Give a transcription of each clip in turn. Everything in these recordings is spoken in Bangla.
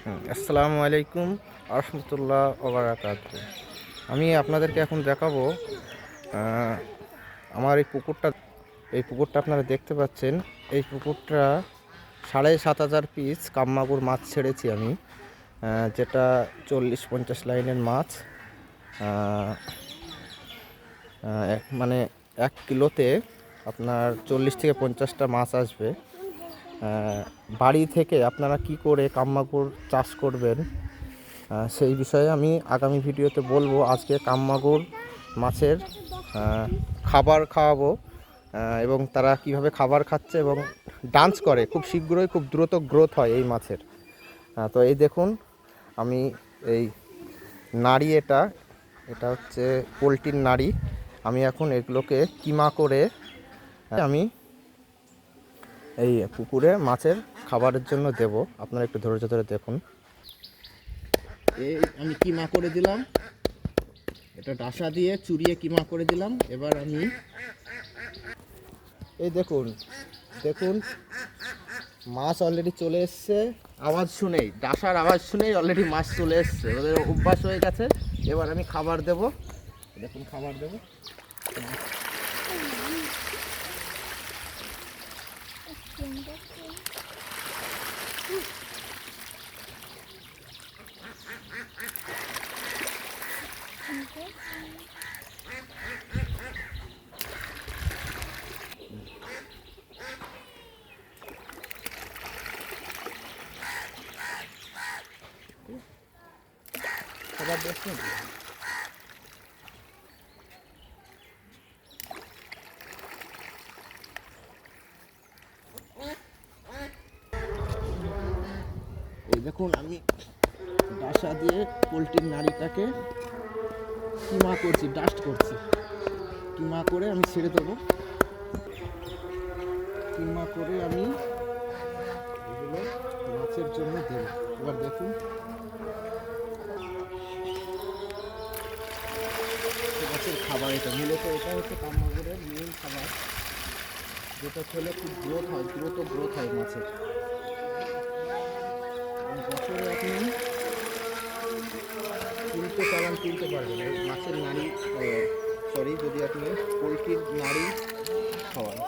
আসসালামু আলাইকুম রহমতুল্লাহ ওবারাকাতুহু। আমি আপনাদেরকে এখন দেখাবো আমার এই পুকুরটা আপনারা দেখতে পাচ্ছেন। এই পুকুরটা 7,500 পিস কামমাগুর মাছ ছেড়েছি আমি, যেটা 40-50 লাইনের মাছ। মানে 1 কিলোতে আপনার 40 থেকে 50টা মাছ আসবে। বাড়ি থেকে আপনারা কি করে কামমাগুর চাষ করবেন সেই বিষয়ে আমি আগামী ভিডিওতে বলবো। আজকে কামমাগুর মাছের খাবার খাওয়াবো এবং তারা কিভাবে খাবার খাচ্ছে এবং ডান্স করে। খুব শীঘ্রই খুব দ্রুত গ্রোথ হয় এই মাছের। তো এই দেখুন, আমি এই নাড়ি, এটা হচ্ছে পোলট্রির নাড়ি। আমি এখন এগুলোকে কিমা করে আমি এই পুকুরে মাছের খাবারের জন্য দেব। আপনারা একটু ধৈর্য ধরে দেখুন। এই আমি কিমা করে দিলাম, এটা ডাসা দিয়ে চুরিয়ে কিমা করে দিলাম। এবার আমি এই দেখুন দেখুন মাছ অলরেডি চলে এসছে। আওয়াজ শুনেই, ডাসার আওয়াজ শুনেই অলরেডি মাছ চলে এসছে, ওদের অভ্যাস হয়ে গেছে। এবার আমি খাবার দেব, দেখুন খাবার দেব। খাবার দেখছেন, এই দেখুন আমি ডাসা দিয়ে পোলট্রির নাড়িটাকে কিমা করছি, ডাস্ট করছি। কিমা করে আমি ছেড়ে দেবো। কিমা করে আমি এগুলো মাছের জন্য দেবো। এবার দেখুন মাছের খাবার, এটা মূলত এটা হচ্ছে কামমাগুরের মেইন খাবার, যেটা খেলে খুব গ্রোথ হয়, দ্রুত গ্রোথ হয় মাছের। বছরে আপনি 3টে চালান তুলতে পারবেন এই মাছের নাড়ি, যদি আপনি পোলট্রির নাড়ি খাওয়ান।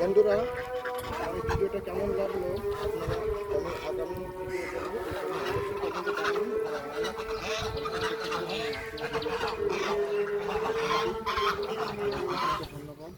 বন্ধুরা, আমার ভিডিওটা কেমন লাগলো আপনারা আগামী ধন্যবাদ।